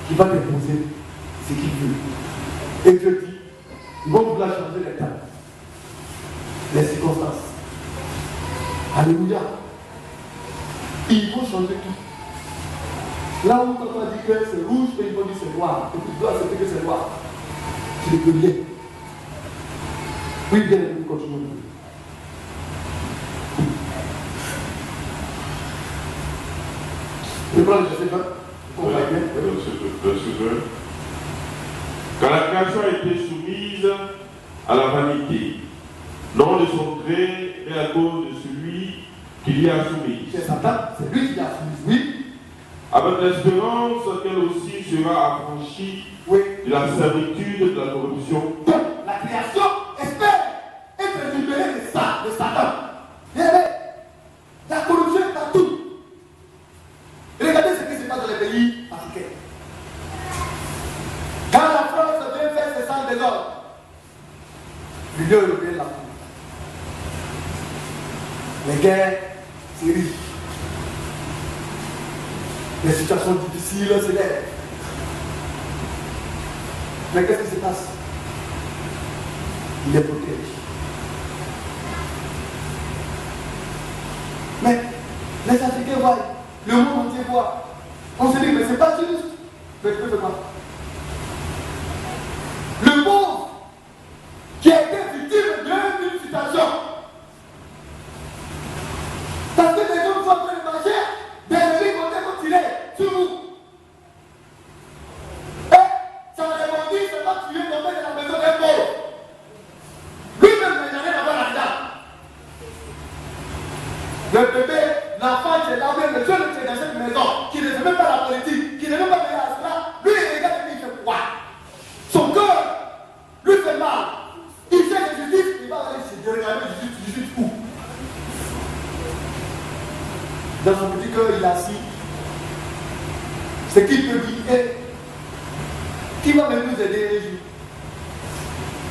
qui va t'imposer ce qu'il veut. Et Dieu dit, ils vont vouloir changer les temps, les circonstances. Alléluia. Ils vont changer tout. Là où on dit que c'est rouge, ils vont dire c'est noir. Et tu dois accepter que c'est noir. Tu ne peux rien. Oui, bien, nous continuons. Je prends le verset 20. Verset 20. Car la création a été soumise à la vanité, non de son gré, mais à cause de celui qu'il y a soumis. C'est Satan, c'est lui qui a soumis, oui. Avec l'espérance qu'elle aussi sera affranchie de la servitude de la corruption. Donc, la création espère être libérée de ça, de Satan. La corruption est partout. Regardez ce qui se passe dans les pays africains. Quand la France vient faire ses sans désordre, l'Union européenne l'a fait. Les guerres, c'est riche. Les situations difficiles, c'est l'air. Mais qu'est-ce qui se passe? Il les protège. Mais les Africains voient, le monde entier voit. On se dit, mais c'est pas juste. Mais tu peux faire quoi? Le pauvre qui a été victime d'une situation. Parce que les hommes sont en train de marcher, des ennemis vont tirer sur vous. Et ça répondit, c'est pas tuer tomber dans la maison d'un pauvre. Lui-même n'a rien à voir là-dedans. Le bébé, l'enfant qui est là, le jeune qui est dans cette maison, qui ne fait même pas la politique, qui ne veut pas venir à cela, lui il regarde et il fait quoi? Son cœur lui fait mal. Il cherche la justice, il va aller se regarder justice où? Dans son petit cœur, il a assis. Ce qu'il peut dire est qui va venir nous aider un jour?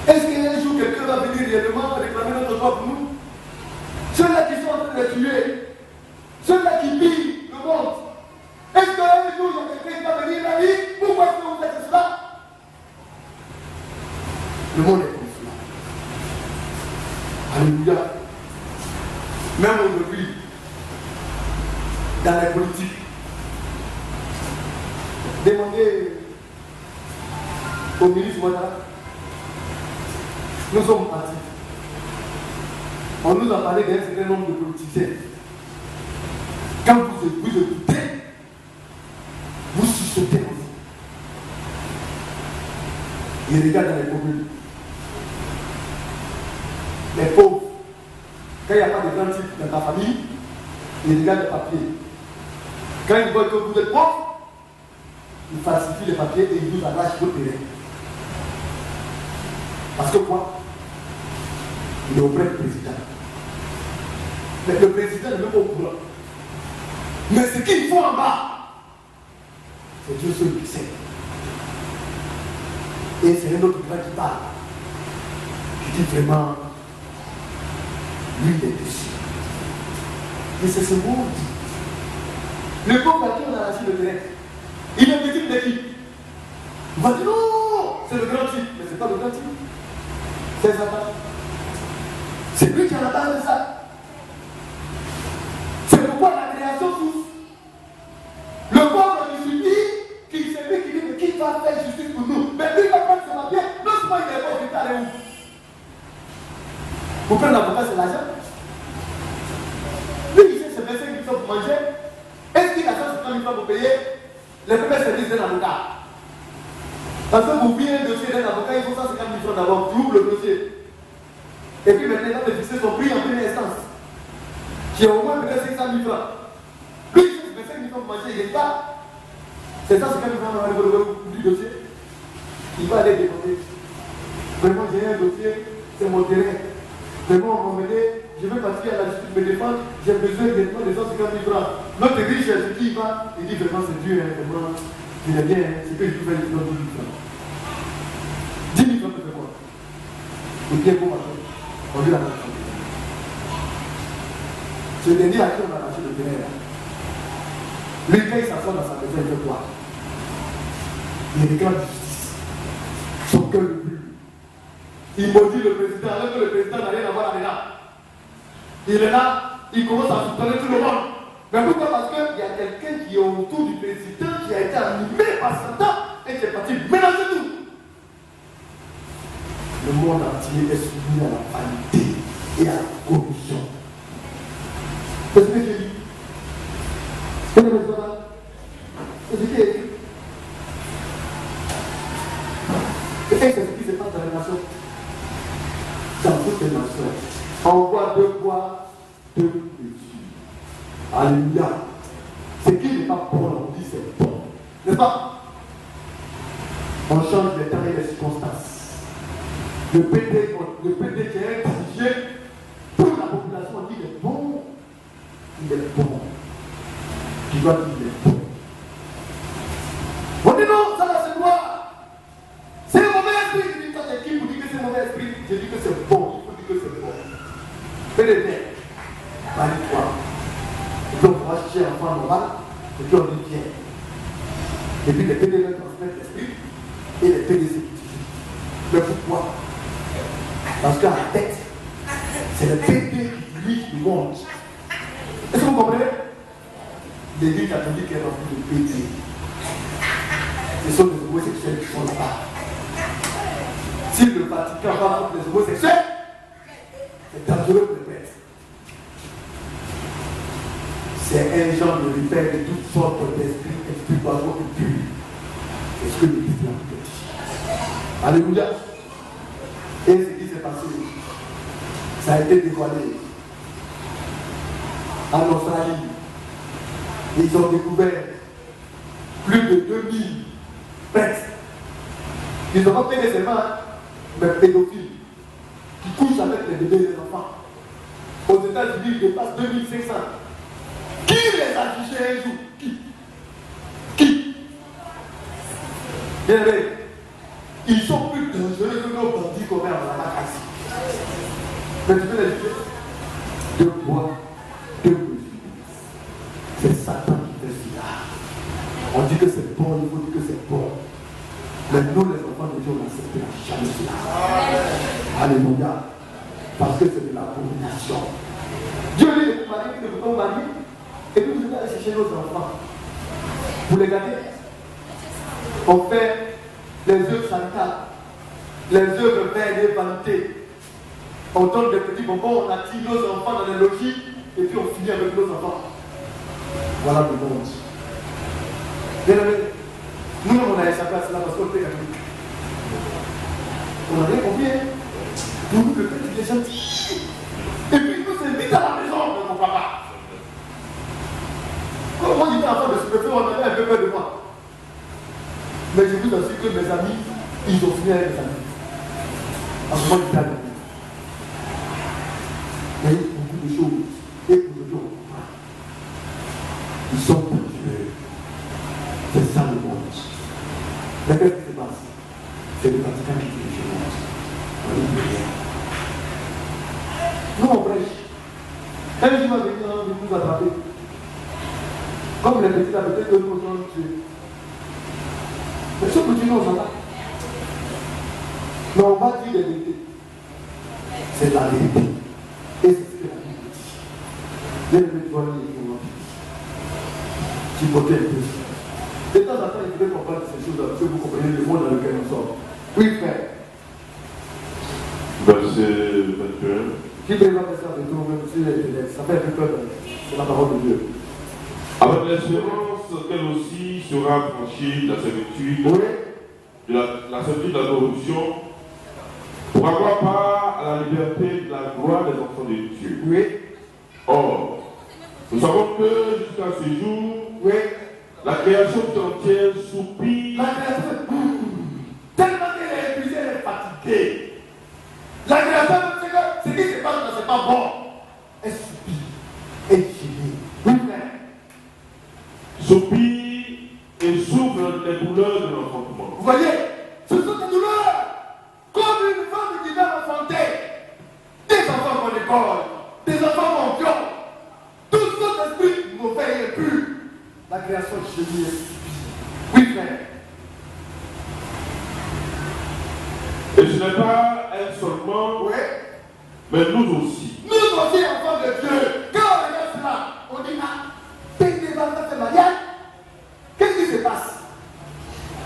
Est-ce qu'un jour quelqu'un va venir réellement réclamer notre droit pour nous? Ceux-là qui sont en train de tuer, ceux-là qui pillent le monde, est-ce qu'un jour il y a quelqu'un qui va venir la vie? Pourquoi est-ce que vous faites cela? Le monde est comme cela. Alléluia. Même aujourd'hui, dans la politique, demandez au ministre Ouattara, nous sommes partis. On nous a parlé d'un certain nombre de politiciens. Quand vous écoutez, vous sucez aussi. Il regarde dans les communes. Les pauvres, quand il n'y a pas de grand type dans ta famille, il regarde les papiers. Quand il voit que vous êtes pauvre, il falsifie les papiers et il vous arrache votre terrain. Parce que quoi? Il est auprès du président. Mais le président n'est même pas au courant. Mais ce qu'il faut en bas, c'est Dieu seul qui sait. Et c'est un autre grand qui parle. Qui dit vraiment, lui il est dessus. Et c'est ce mot dit. Le pauvre à qui on a arraché le terrain, il est victime de qui? Il va dire non, c'est le grand type. Mais c'est pas le grand type. C'est Satan. C'est lui qui a la base de ça. C'est pourquoi la création souffre. Le pauvre du suivi, qui c'est lui qui dit mais qui va faire justice pour nous? Mais lui va prendre son papier, non seulement il est pauvre, il est allé où? Pour prendre l'avocat, c'est l'argent. Lui, il sait se verser 1 000 francs pour manger. Est-ce qu'il a 150 000 francs pour payer les premiers services d'un avocat? Parce que vous oubliez un dossier d'un avocat, il faut 150 000 francs d'abord, tu ouvres le dossier. Et puis maintenant, il va fixer son prix en première instance, qui est au moins peut-être 500 000 francs. Lui, il fait 5 000 francs pour manger, il n'est pas. C'est 150 000 francs dans le dossier. Il va aller demander. Vraiment, j'ai un dossier, c'est mon terrain. Vraiment, on m'a dit, je veux partir à la justice me défendre, j'ai besoin de 150 000 francs. Notre riche, c'est qui va, il dit vraiment, c'est Dieu, vraiment, il est bien, c'est que je peux faire 10 000 francs. 10 000 francs, tu fais quoi? Il dit, bon, on lui a arraché. Ce dernier à qui on a arraché le terrain là. Lui, quand il s'assoit dans sa maison, il fait quoi? Il réclame justice. Son cœur le brûle. Il maudit le président, alors que le président n'a rien à voir là-dedans. Il est là, il commence à soutenir tout le monde. Mais pourquoi? Parce qu'il y a quelqu'un qui est autour du président qui a été animé par Satan et qui est parti mélanger tout. Le monde entier est soumis à la vanité et à la corruption. C'est ce que j'ai dit. C'est ce que j'ai dit. Et c'est ce qui se passe dans les nations. Dans toutes les nations. On voit deux poids, deux mesures. Alléluia. Ce qui n'est pas bon, on dit c'est bon. N'est-ce pas? On change les temps et les circonstances. Le PD qui est exigé pour la population, on dit il est bon. Il est bon. Tu dois dire il est bon. On dit non, ça va se voir. C'est un mauvais esprit. Je dis, quand quelqu'un vous dit que c'est un mauvais esprit, je dis que c'est bon. Il faut dire que c'est bon. Fais les biens. Marie-toi. Et puis on va chercher un enfant normal. Et puis on dit bien. Et puis les PD leur transmettent l'esprit. Et les PD s'écoutent. Mais pourquoi? Parce qu'à la tête, c'est le PD qui dirige le monde. Est-ce que vous comprenez? L'Église catholique est remplie de PD. Ce sont des homosexuels qui sont là-bas. Si le Vatican va contre les homosexuels, c'est dangereux pour les bêtes. C'est un genre de repère de toutes sortes d'esprits, esprits d'oiseaux impurs. C'est ce que l'Église a dit. Alléluia. Et ce qui s'est passé, ça a été dévoilé en Australie. Ils ont découvert plus de 2000 prêtres. Ils n'ont pas payé seulement, mais pédophiles, qui couchent avec les bébés et les enfants. Aux États-Unis, ils dépassent 2500. Qui les a jugés un jour? Qui? Bien aimé, ils sont plus dangereux que nos bandits qu'on met en la ici. Mais tu peux les juger? Deux poids, deux mesures. C'est Satan qui fait cela. On dit que c'est bon, il faut dire que c'est bon. Mais nous, les enfants de Dieu, on n'acceptera jamais cela. Alléluia. Parce que c'est de l'abomination. Dieu dit de vous marier, de vous marier, et puis vous allez chercher nos enfants. Vous les gardez. On fait les œuvres sanitaires, les œuvres belles et vanité. On donne des petits bonbons, on attire nos enfants dans les logis, et puis on finit avec nos enfants. Voilà le monde. Bien aimé, nous-mêmes on a échappé à cela parce qu'on était catholique. On n'a rien compris. Pour nous, le petit est gentil. Et puis il nous invite à la maison de mon papa. Quand moi j'étais enfant de ce peuple, on avait un peu peur de moi. Mais je vous assure que mes amis, ils ont fini avec mes amis. En ce moment, ils étaient à la maison. Il y a eu beaucoup de choses. Et aujourd'hui, on comprend. Ils sont dangereux. C'est ça le monde. Mais qu'est-ce qui se passe? C'est le Vatican qui dirige le monde. On n'y peut rien. Nous, on prêche. Un jour, on va venir nous attraper. Comme les petits, peut-être que nous allons tuer. Mais ce petit, nous, on s'en va. Mais on va dire la vérité. C'est la vérité. Et c'est ce que la Bible dit. Les métoiles, ils vont tu votais un peu. De temps en temps, il faut comprendre ces choses parce que vous comprenez le monde dans lequel nous sommes. Oui, frère. Verset 21. Qui peut voir ça de tout, même si ça fait un peu peur, c'est la parole de Dieu. Avec l'espérance qu'elle aussi sera franchie de la servitude, Oui. de la servitude de la corruption, pour avoir part à la liberté de la gloire des enfants de Dieu. Oui. Or, nous savons que jusqu'à ce jour, Oui. la création tout entière soupire. La création, tellement qu'elle est épuisée, elle est fatiguée. La création, ce qui se passe, c'est pas bon. Elle soupire. Elle gémit. Oui, frère. Soupire et souffre les douleurs de l'enfantement. Vous voyez, ce sont des douleurs. Comme une femme qui vient enfanter. Des enfants qu'on école, des enfants mendiants. Tous ces esprits mauvais et impurs. La création gémit et soupire. Oui, frère. Et ce n'est pas elle seulement, Oui. mais nous aussi. Nous aussi, enfants de Dieu, quand on regarde cela, on dit, ah, t'es dans cette mariage, qu'est-ce qui se passe?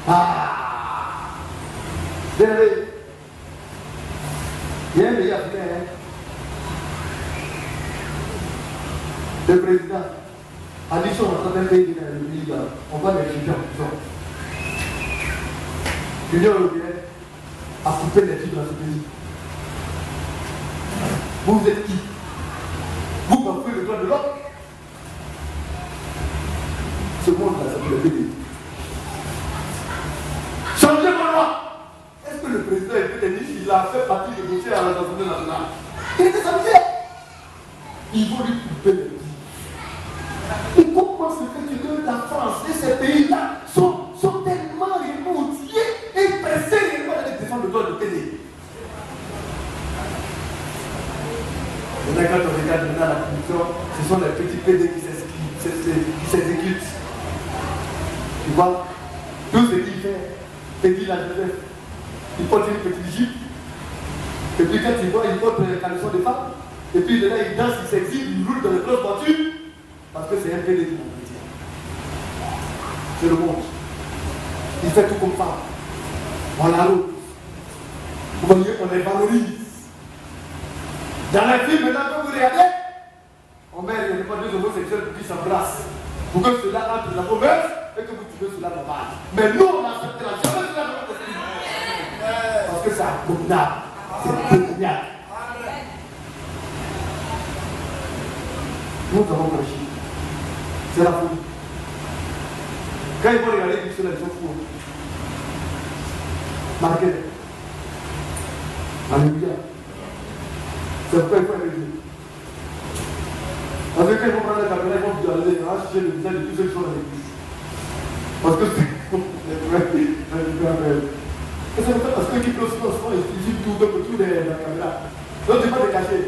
Ah! Bien aimé, il y a un pays africain, le président a dit sur notre pays, on va les juger en prison. L'Union européenne a coupé les filles dans ce pays. Vous êtes qui? Vous bafouez le droit de l'homme. Ce monde-là, ça peut le bénir. Changez vos lois. Est-ce que le président il a fait partie du dossier à l'Assemblée nationale? Il était samedi. Il faut lui couper les vies. Et comment se fait que la France et ces pays-là sont tellement émoustillés et pressés de défendre le droit de pédé? Maintenant, quand on regarde maintenant la commission, ce sont les petits PD qui s'exécutent. Tu vois, tout ce qu'il fait, Pédi la Joseph, il porte une petite jupe, et puis quand il voit, il porte les caleçons de femmes, et puis là, il danse, il s'exhibe, il roule dans les grosses voitures, parce que c'est un PD qui m'en chrétien. C'est le monde. Il fait tout comme ça. On la roule. Vous voyez, on les valorise. Dans les films, maintenant, quand vous regardez, on met les deux homosexuels qui s'embrassent pour que cela entre la mauvaise et que vous trouvez cela normal. Mais nous, on accepte la jamais cela dans notre esprit. Parce que c'est abominable. C'est abominable. Nous avons franchi. C'est la folie. Quand ils vont regarder, ils sont fous. Marquez-les. Alléluia. C'est pourquoi il faut aimer Dieu. Parce que quand ils vont prendre la caméra, ils vont visualiser, ils vont chercher le visage de tous ceux qui sont dans l'église. Parce que c'est parce que qui peut souvent, ils disent tout de la caméra. Donc tu vas te cacher.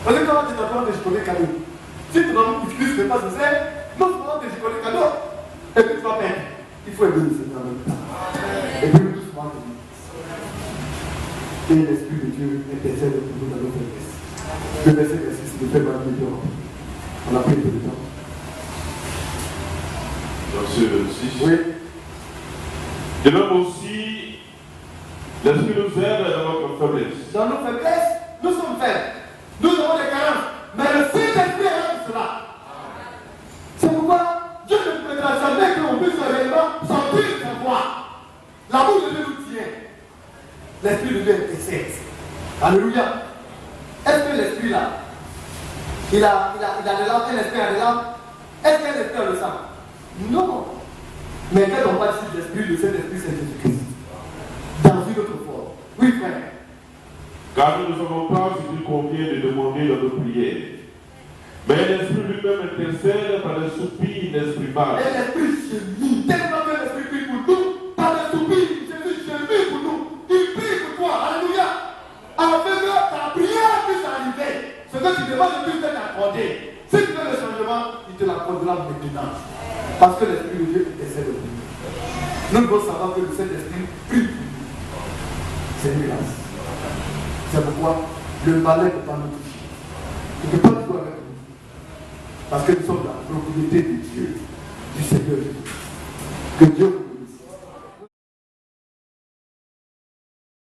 Parce que quand tu t'apprends de chicoter cadeau, si tu n'as pas utilisé, pas ce c'est, non seulement de chicoter cadeau, et puis tu vas perdre. Il faut aimer le Seigneur en même temps. Et puis tout souvent, et l'Esprit de Dieu intercède pour nous dans nos faiblesses. Le verset 6, c'est de faire mal de Dieu. On a pris un peu de temps. Verset 6. Oui. De même aussi, l'Esprit nous aide dans notre faiblesse. Dans nos faiblesses, nous sommes faibles. Nous avons des carences. Mais le Saint-Esprit est cela. C'est pourquoi Dieu ne permettra jamais qu'on puisse réellement sentir sa voix. L'amour de Dieu nous tient. L'Esprit de Dieu intercède. Alléluia. Est-ce que l'Esprit là, il a de l'âme, un esprit a de l'âme? Est-ce qu'un esprit a le sang? Non. Mais quand on parle ici de l'Esprit, le Saint-Esprit, c'est Jésus-Christ. Dans une autre forme. Oui, frère. Car nous ne savons pas ce qu'il convient de demander dans nos prières. Mais l'Esprit lui-même intercède par des soupirs inexprimables. Et l'Esprit gémit. Tellement que l'Esprit prie pour nous, par des soupirs, Jésus gémit pour nous. Il prie pour toi. Alléluia. Afin que ta prière puisse arriver. Ce que tu demandes puisse être accordé. Si tu veux le changement, il te l'accordera maintenant. Parce que l'Esprit de Dieu intercède de nous. Nous devons savoir que le Saint-Esprit prie pour nous. C'est une grâce. C'est pourquoi le malin ne peut pas nous toucher. Il ne peut pas jouer avec nous. Parce que nous sommes la propriété de Dieu, du Seigneur. Que Dieu